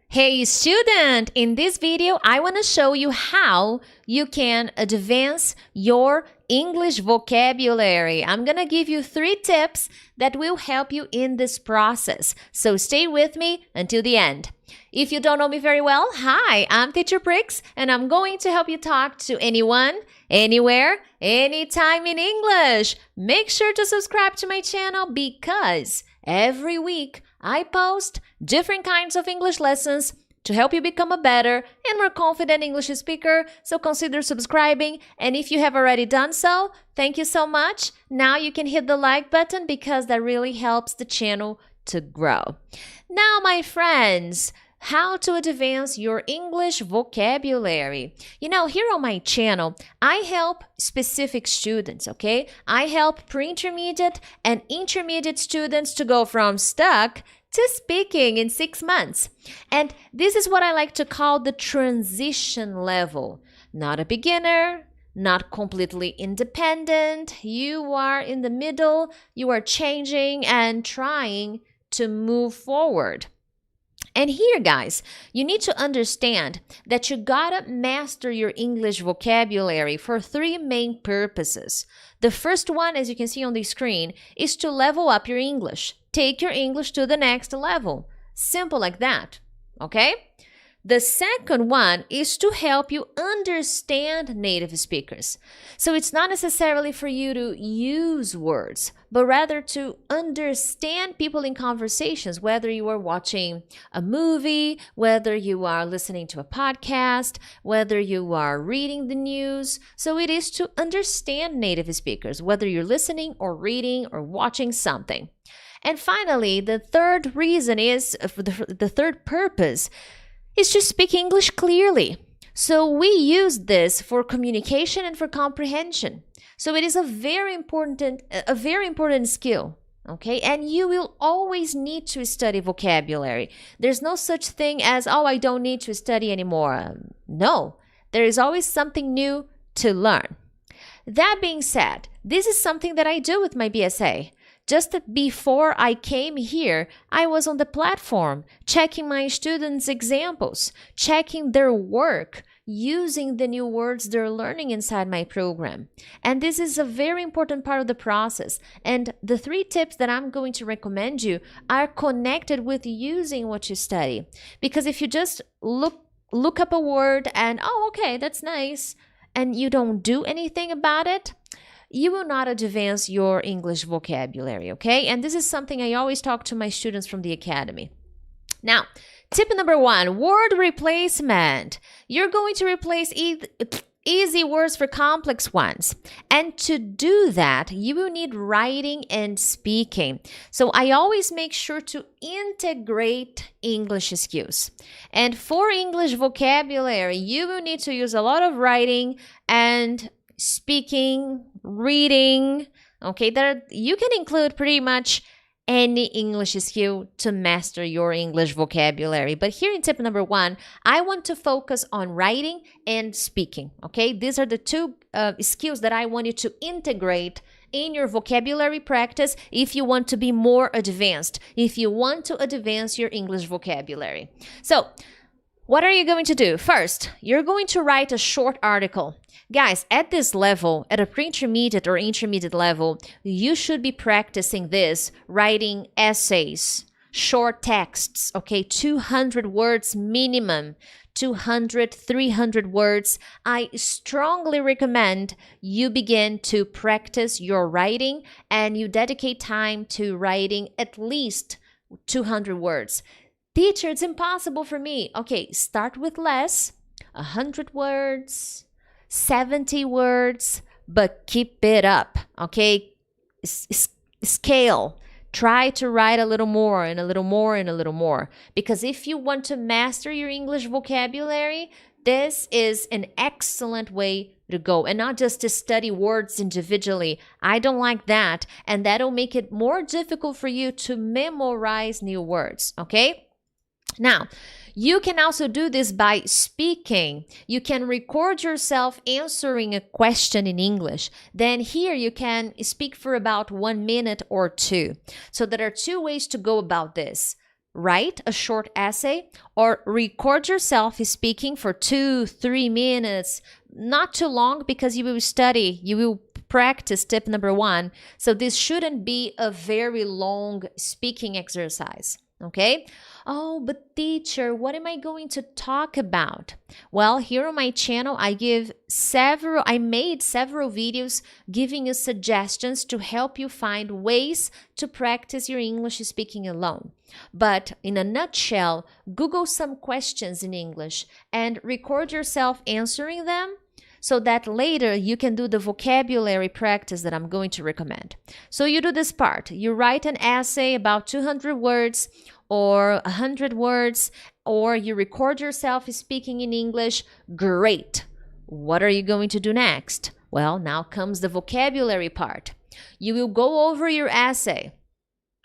Hey student, in this video I want to show you how you can advance your English vocabulary. I'm going to give you 3 tips that will help you in this process. So stay with me until the end. If you don't know me very well, hi, I'm Teacher Prix and I'm going to help you talk to anyone, anywhere, anytime in English. Make sure to subscribe to my channel because every week I post different kinds of English lessons to help you become a better and more confident English speaker, so consider subscribing. And if you have already done so, thank you so much. Now you can hit the like button because that really helps the channel to grow. Now, my friends, how to advance your English vocabulary. You know, here on my channel, I help specific students, okay? I help pre-intermediate and intermediate students to go from stuck to speaking in 6 months. And this is what I like to call the transition level. Not a beginner, not completely independent. You are in the middle, you are changing and trying to move forward. And here, guys, you need to understand that you gotta master your English vocabulary for 3 main purposes. The first one, as you can see on the screen, is to level up your English. Take your English to the next level. Simple like that, okay? The second one is to help you understand native speakers. So it's not necessarily for you to use words, but rather to understand people in conversations, whether you are watching a movie, whether you are listening to a podcast, whether you are reading the news. So it is to understand native speakers, whether you're listening or reading or watching something. And finally, the third reason is, the third purpose is to speak English clearly. So we use this for communication and for comprehension. So it is a very important skill, okay? And you will always need to study vocabulary. There's no such thing as, oh, I don't need to study anymore. No, there is always something new to learn. That being said, this is something that I do with my BSA. Just before I came here, I was on the platform, checking my students' examples, checking their work, using the new words they're learning inside my program. And this is a very important part of the process. And the 3 tips that I'm going to recommend you are connected with using what you study. Because if you just look up a word and, oh, okay, that's nice, and you don't do anything about it, you will not advance your English vocabulary, okay? And this is something I always talk to my students from the academy. Now, tip number 1, word replacement. You're going to replace easy words for complex ones. And to do that, you will need writing and speaking. So I always make sure to integrate English skills. And for English vocabulary, you will need to use a lot of writing and speaking, reading, okay? You can include pretty much any English skill to master your English vocabulary. But here in tip number 1, I want to focus on writing and speaking, okay? These are the 2 skills that I want you to integrate in your vocabulary practice if you want to be more advanced, if you want to advance your English vocabulary. So, what are you going to do? First, you're going to write a short article. Guys, at this level, at a pre-intermediate or intermediate level, you should be practicing this, writing essays, short texts, okay? 200 words minimum, 200, 300 words. I strongly recommend you begin to practice your writing and you dedicate time to writing at least 200 words. Teacher, it's impossible for me. Okay, start with less, 100 words, 70 words, but keep it up, okay? Scale. Try to write a little more and a little more and a little more. Because if you want to master your English vocabulary, this is an excellent way to go. And not just to study words individually. I don't like that. And that'll make it more difficult for you to memorize new words, okay? Now, you can also do this by speaking. You can record yourself answering a question in English. Then here you can speak for about 1 minute or 2. So there are 2 ways to go about this. write a short essay or record yourself speaking for 2-3 minutes, not too long, because you will study, you will practice tip number 1. So this shouldn't be a very long speaking exercise. Okay? Oh, but teacher, what am I going to talk about? Well, here on my channel, I made several videos giving you suggestions to help you find ways to practice your English speaking alone. But in a nutshell, Google some questions in English and record yourself answering them, so that later you can do the vocabulary practice that I'm going to recommend. So you do this part. You write an essay about 200 words or 100 words, or you record yourself speaking in English. Great. What are you going to do next? Well, now comes the vocabulary part. You will go over your essay.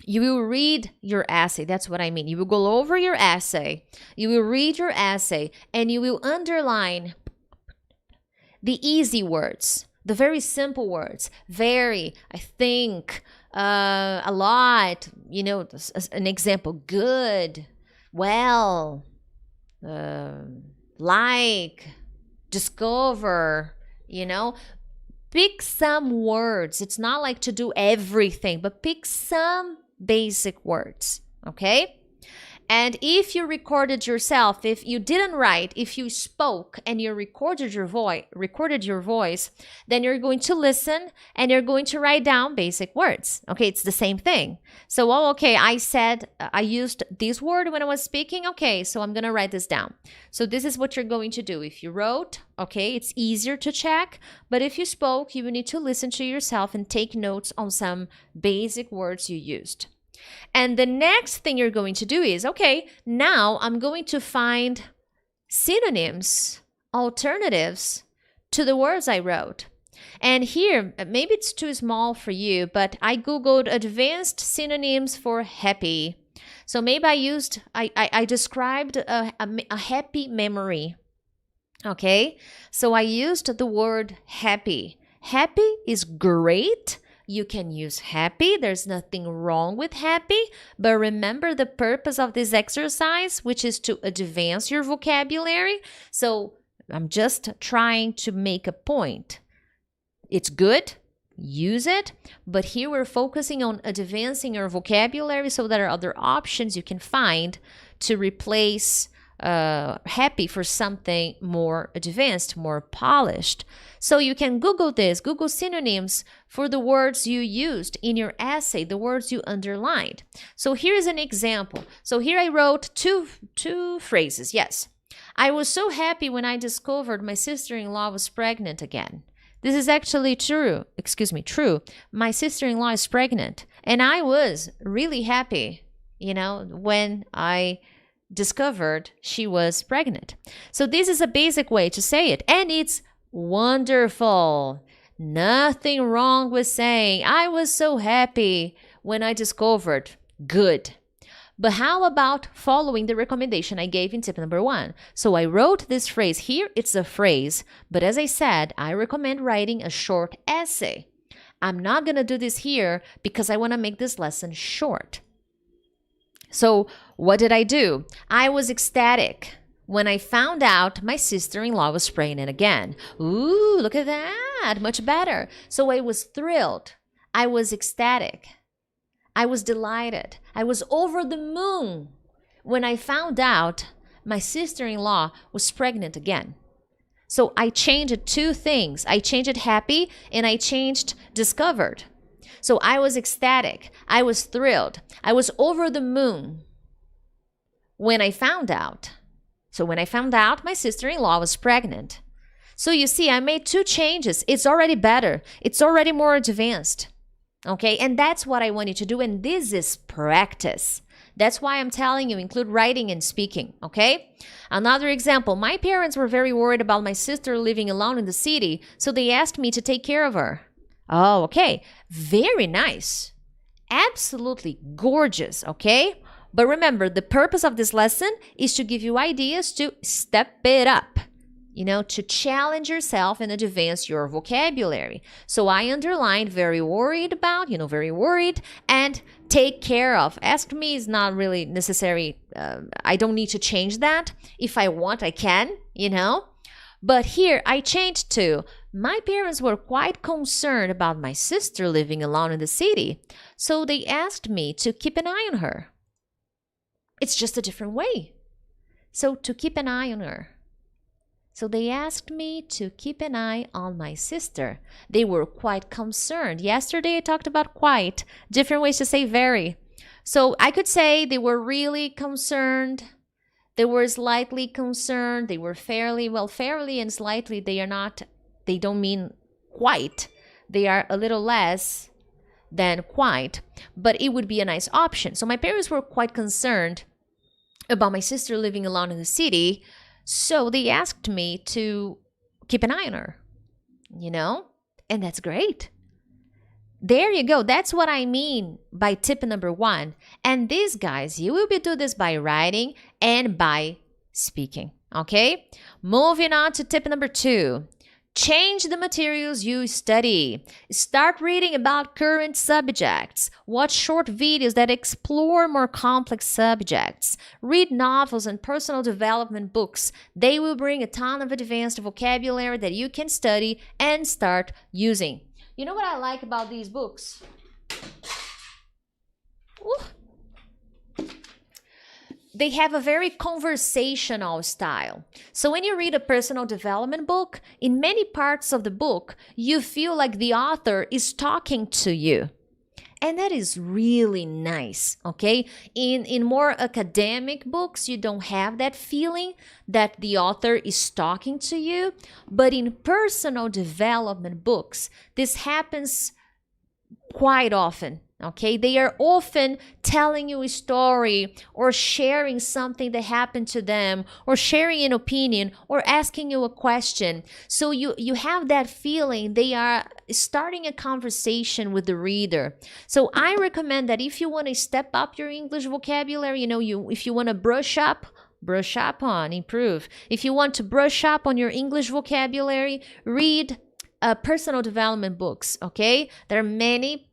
You will read your essay. That's what I mean. You will go over your essay. You will read your essay, and you will underline the easy words, the very simple words. Very, I think, a lot, you know, an example, good, well, like, discover, you know. Pick some words. It's not like to do everything, but pick some basic words, okay? And if you recorded yourself, if you didn't write, if you spoke and you recorded your voice, then you're going to listen and you're going to write down basic words. Okay, it's the same thing. So, okay, I used this word when I was speaking. Okay, so I'm going to write this down. So this is what you're going to do. If you wrote, okay, it's easier to check. But if you spoke, you will need to listen to yourself and take notes on some basic words you used. And the next thing you're going to do is, okay, now I'm going to find synonyms, alternatives to the words I wrote. And here, maybe it's too small for you, but I Googled advanced synonyms for happy. So maybe I described a happy memory. Okay, so I used the word happy. Happy is great. You can use happy. There's nothing wrong with happy. But remember the purpose of this exercise, which is to advance your vocabulary. So I'm just trying to make a point. It's good. Use it. But here we're focusing on advancing your vocabulary, so there are other options you can find to replace happy for something more advanced, more polished. So you can Google this, Google synonyms for the words you used in your essay, the words you underlined. So here's an example. So here I wrote two phrases. Yes. I was so happy when I discovered my sister-in-law was pregnant again. This is actually true. True. My sister-in-law is pregnant. And I was really happy, when I discovered she was pregnant. So this is a basic way to say it. And it's wonderful. Nothing wrong with saying, I was so happy when I discovered. Good. But how about following the recommendation I gave in tip number 1? So I wrote this phrase here. It's a phrase. But as I said, I recommend writing a short essay. I'm not going to do this here because I want to make this lesson short. So what did I do? I was ecstatic when I found out my sister-in-law was pregnant again. Ooh, look at that. Much better. So I was thrilled. I was ecstatic. I was delighted. I was over the moon when I found out my sister-in-law was pregnant again. So I changed 2 things. I changed happy and I changed discovered. So I was ecstatic. I was thrilled. I was over the moon when I found out. So when I found out my sister-in-law was pregnant. So you see, I made 2 changes. It's already better. It's already more advanced. Okay, and that's what I want you to do. And this is practice. That's why I'm telling you, include writing and speaking, okay? Another example, my parents were very worried about my sister living alone in the city, so they asked me to take care of her. Oh, okay. Very nice. Absolutely gorgeous, okay? But remember, the purpose of this lesson is to give you ideas to step it up. to challenge yourself and advance your vocabulary. So I underlined very worried about, very worried, and take care of. Ask me is not really necessary. I don't need to change that. If I want, I can, But here I changed to, my parents were quite concerned about my sister living alone in the city, so they asked me to keep an eye on her. It's just a different way. So to keep an eye on her. So they asked me to keep an eye on my sister. They were quite concerned. Yesterday I talked about quite, different ways to say very. So I could say they were really concerned. They were slightly concerned. They were fairly and slightly. They don't mean quite. They are a little less than quite, but it would be a nice option. So my parents were quite concerned about my sister living alone in the city. So they asked me to keep an eye on her, and that's great. There you go. That's what I mean by tip number 1. And these guys, you will be doing this by writing and by speaking, okay? Moving on to tip number 2. Change the materials you study. Start reading about current subjects. Watch short videos that explore more complex subjects. Read novels and personal development books. They will bring a ton of advanced vocabulary that you can study and start using. You know what I like about these books? Ooh. They have a very conversational style. So when you read a personal development book, in many parts of the book, you feel like the author is talking to you. And that is really nice, okay? In more academic books, you don't have that feeling that the author is talking to you. But in personal development books, this happens quite often. Okay, they are often telling you a story or sharing something that happened to them or sharing an opinion or asking you a question. So you have that feeling they are starting a conversation with the reader. So I recommend that if you want to step up your English vocabulary, if you want to brush up on, improve. If you want to brush up on your English vocabulary, read personal development books, okay? There are many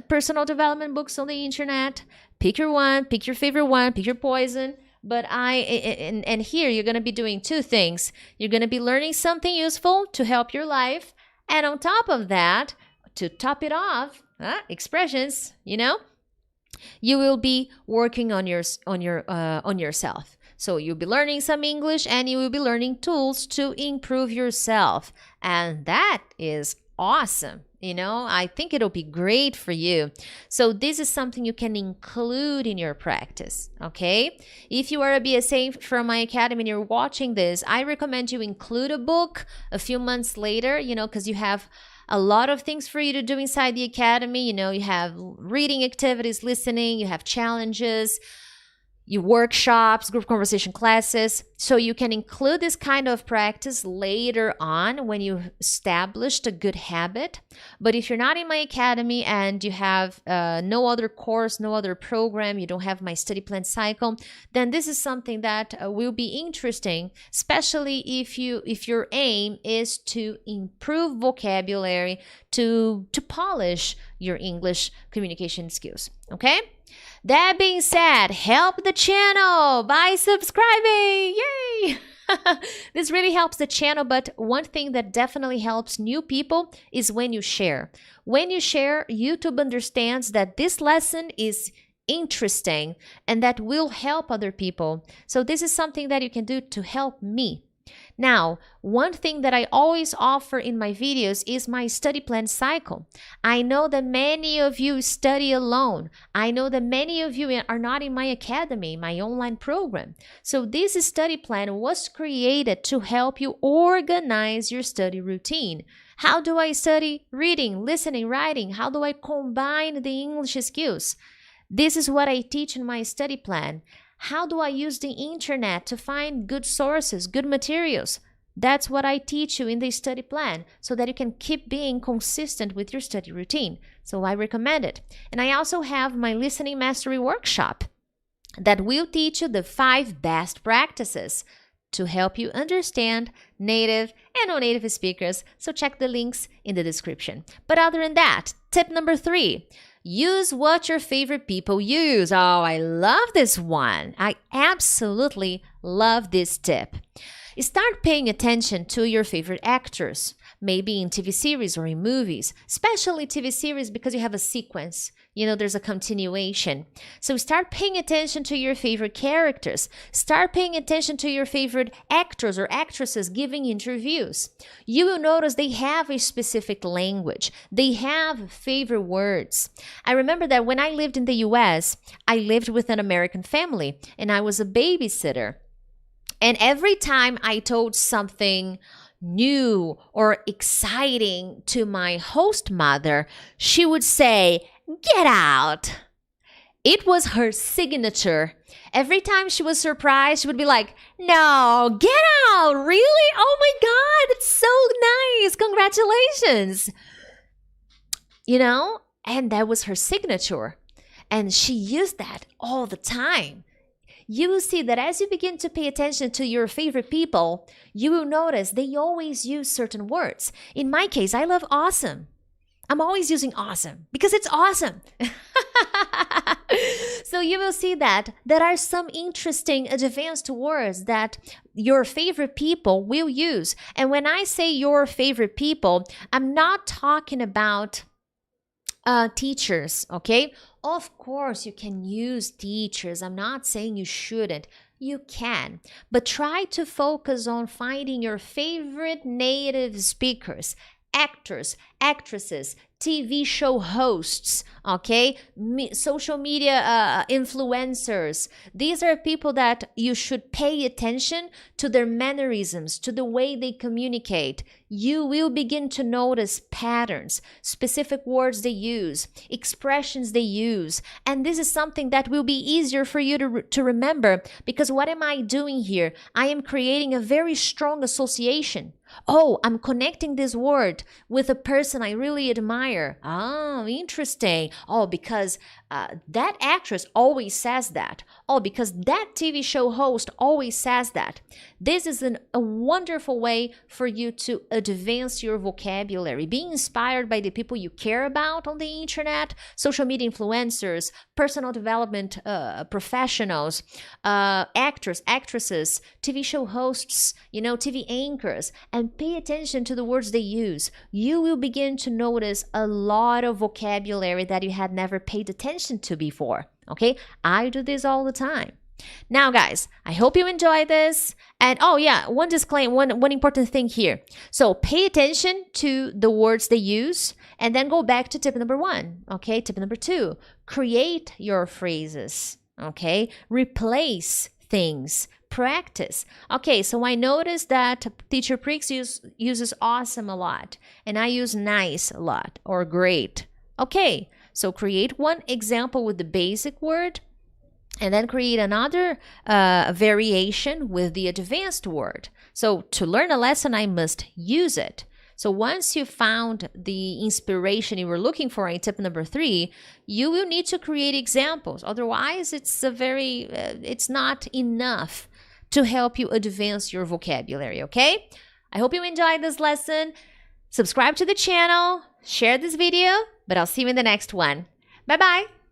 personal development books on the internet. Pick your one, pick your favorite one, pick your poison. But and here you're going to be doing 2 things. You're going to be learning something useful to help your life. And on top of that, to top it off, expressions, you will be working on yourself. So you'll be learning some English and you will be learning tools to improve yourself. And that is awesome. I think it'll be great for you. So this is something you can include in your practice, okay? If you are a BSA from my academy and you're watching this, I recommend you include a book a few months later, because you have a lot of things for you to do inside the academy. You have reading activities, listening, you have challenges, your workshops, group conversation classes. So you can include this kind of practice later on when you've established a good habit. But if you're not in my academy and you have no other course, no other program, you don't have my study plan cycle, then this is something that will be interesting, especially if your aim is to improve vocabulary, to polish your English communication skills, okay? That being said, help the channel by subscribing. Yay! This really helps the channel, but one thing that definitely helps new people is when you share. When you share, YouTube understands that this lesson is interesting and that will help other people. So this is something that you can do to help me. Now, one thing that I always offer in my videos is my study plan cycle. I know that many of you study alone. I know that many of you are not in my academy, my online program. So this study plan was created to help you organize your study routine. How do I study reading, listening, writing? How do I combine the English skills? This is what I teach in my study plan. How do I use the internet to find good sources, good materials? That's what I teach you in the study plan so that you can keep being consistent with your study routine. So I recommend it. And I also have my listening mastery workshop that will teach you the 5 best practices to help you understand native and non-native speakers. So check the links in the description. But other than that, tip number 3, use what your favorite people use. Oh, I love this one. I absolutely love this tip. Start paying attention to your favorite actors, maybe in TV series or in movies, especially TV series because you have a sequence. You know, there's a continuation. So start paying attention to your favorite characters. Start paying attention to your favorite actors or actresses giving interviews. You will notice they have a specific language. They have favorite words. I remember that when I lived in the US, I lived with an American family and I was a babysitter. And every time I told something new or exciting to my host mother, she would say, "Get out." It was her signature. Every time she was surprised, she would be like, "No, get out, really? Oh my God, it's so nice. Congratulations." You know, and that was her signature. And she used that all the time. You will see that as you begin to pay attention to your favorite people, you will notice they always use certain words. In my case, I love awesome. I'm always using awesome because it's awesome. So you will see that there are some interesting advanced words that your favorite people will use. And when I say your favorite people, I'm not talking about teachers, okay? Of course, you can use teachers. I'm not saying you shouldn't. You can. But try to focus on finding your favorite native speakers, actors, actresses, TV show hosts, okay? Social media influencers. These are people that you should pay attention to their mannerisms, to the way they communicate. You will begin to notice patterns, specific words they use, expressions they use. And this is something that will be easier for you to remember, because what am I doing here? I am creating a very strong association. Oh, I'm connecting this word with a person I really admire. Oh, interesting. Oh, because that actress always says that. Oh, because that TV show host always says that. This is a wonderful way for you to advance your vocabulary. Being inspired by the people you care about on the internet, social media influencers, personal development professionals, actors, actresses, TV show hosts, TV anchors, and pay attention to the words they use. You will begin to notice a lot of vocabulary that you had never paid attention to before. Okay, I do this all the time. Now, guys, I hope you enjoy this. And oh yeah, one disclaimer, one important thing here. So pay attention to the words they use and then go back to tip number 1. Okay, tip number 2, create your phrases. Okay, replace things. Practice. Okay, so I noticed that teacher Prix uses awesome a lot, and I use nice a lot, or great. Okay, so create one example with the basic word, and then create another variation with the advanced word. So to learn a lesson, I must use it. So once you found the inspiration you were looking for in tip number 3, you will need to create examples. Otherwise, it's not enough to help you advance your vocabulary, okay? I hope you enjoyed this lesson. Subscribe to the channel, share this video, but I'll see you in the next one. Bye-bye.